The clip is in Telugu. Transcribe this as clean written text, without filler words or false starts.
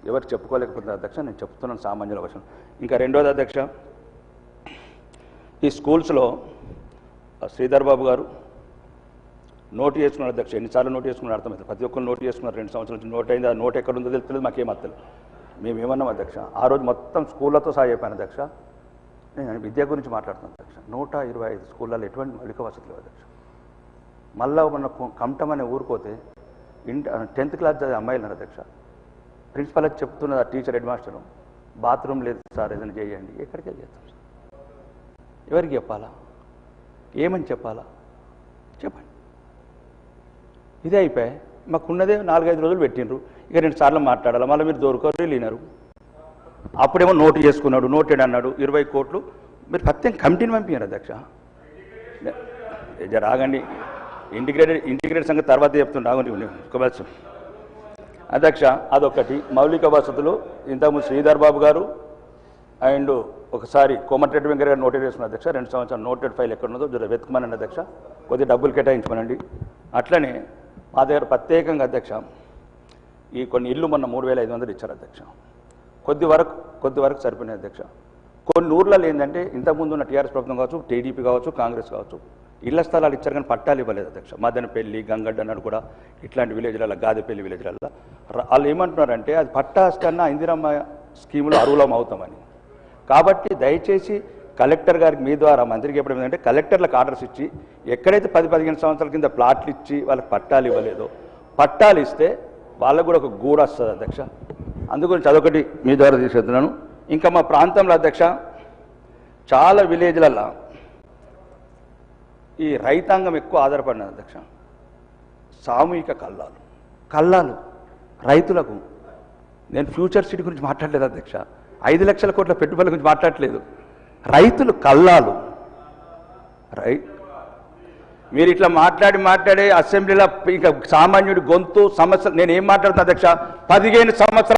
ఎవరికి చెప్పుకోలేకపోతున్నారు అధ్యక్ష. నేను చెప్తున్నాను సామాన్యుల వశం. ఇంకా రెండోది అధ్యక్ష, ఈ స్కూల్స్లో శ్రీధర్ బాబు గారు నోటు చేసుకున్నారు అధ్యక్ష. ఎన్నిసార్లు నోటు చేసుకున్నారు అర్థమవుతుంది. ప్రతి ఒక్కరు నోటు చేసుకున్నారు. 2 సంవత్సరాల నుంచి నోట్ అయింది. ఆ నోట్ ఎక్కడ ఉందో తెలుస్తుంది, మాకేం అర్థలేదు. మేమేమన్నాం అధ్యక్ష, ఆ రోజు మొత్తం స్కూళ్ళతో సహా చెప్పాను అధ్యక్ష. నేను విద్య గురించి మాట్లాడుతున్నాను అధ్యక్ష. 125 స్కూళ్ళలో ఎటువంటి మౌలిక వసతులు అధ్యక్ష. మళ్ళా మన కమటం అనే ఊరుకోతే 10th క్లాస్ చదివే అమ్మాయిలు అధ్యక్ష. ప్రిన్సిపల్ వచ్చి చెప్తున్నది ఆ టీచర్ హెడ్ మాస్టరు, బాత్రూమ్ లేదు సార్ ఏదైనా చేయండి. ఎక్కడికి వెళ్ళి చేస్తాం సార్? ఎవరికి చెప్పాలా? ఏమని చెప్పాలా? చెప్పండి. ఇదే అయిపోయాయి. మాకున్నదే 4-5 రోజులు పెట్టినరు. ఇక 2 సార్లు మాట్లాడాలి. మళ్ళీ మీరు దొరకరు లేనరు. అప్పుడేమో నోటు చేసుకున్నాడు, నోటెడ్ అన్నాడు, 20 కోట్లు. మీరు ప్రత్యేక కమిటీని పంపించారు అధ్యక్ష. రాగండి, ఇంటిగ్రేటెడ్ సంగతి తర్వాత చెప్తుండే. రాగండి అధ్యక్ష. అదొకటి. మౌలిక వసతులు ఇంతకుముందు శ్రీధర్ బాబు గారు అండ్ ఒకసారి కోమటిరెడ్డి వెంకయ్య గారు నోటెడ్ చేసుకున్న అధ్యక్ష. 2 సంవత్సరాలు నోటెడ్ ఫైల్ ఎక్కడ ఉన్నదో వెతుకుమనండి అధ్యక్ష. కొద్దిగా డబ్బులు కేటాయించమనండి. అట్లనే మా దగ్గర ప్రత్యేకంగా అధ్యక్ష ఈ కొన్ని ఇళ్ళు మొన్న 3500 ఇచ్చారు అధ్యక్ష. కొద్ది వరకు సరిపోయినాయి అధ్యక్ష. కొన్ని ఊర్లలో ఏంటంటే ఇంతకుముందు ఉన్న టీఆర్ఎస్ ప్రభుత్వం కావచ్చు, టీడీపీ కావచ్చు, కాంగ్రెస్ కావచ్చు, ఇళ్ల స్థలాలు ఇచ్చారు కానీ పట్టాలు ఇవ్వలేదు అధ్యక్ష. మదనపల్లి, గంగడ్డ అన్నాడు కూడా ఇట్లాంటి విలేజ్లలో, గాదెపల్లి విలేజ్లలో వాళ్ళు ఏమంటున్నారంటే అది పట్టాస్ కన్నా ఇందిరమ్మ స్కీములో అర్హులం అవుతామని. కాబట్టి దయచేసి కలెక్టర్ గారికి మీ ద్వారా మంత్రికి చెప్పడం ఏంటంటే కలెక్టర్లకు ఆర్డర్స్ ఇచ్చి ఎక్కడైతే 10-15 సంవత్సరాల కింద ప్లాట్లు ఇచ్చి వాళ్ళకి పట్టాలు ఇవ్వలేదో పట్టాలు ఇస్తే వాళ్ళకు కూడా ఒక గూడు వస్తుంది అధ్యక్ష. అందుగురించి అదొకటి మీ ద్వారా తీసుకెళ్తున్నాను. ఇంకా మా ప్రాంతంలో అధ్యక్ష చాలా విలేజ్లలో ఈ రైతాంగం ఎక్కువ ఆధారపడినది అధ్యక్ష. సామూహిక కల్లాలు రైతులకు. నేను ఫ్యూచర్ సిటీ గురించి మాట్లాడలేదు అధ్యక్ష. 5 లక్షల కోట్ల పెట్టుబడుల గురించి మాట్లాడలేదు. రైతులు కల్లాలు. మీరు ఇట్లా మాట్లాడే అసెంబ్లీలో ఇంకా సామాన్యుడి గొంతు సమస్య. నేను ఏం మాట్లాడుతున్నా అధ్యక్ష, 15 సంవత్సరాలు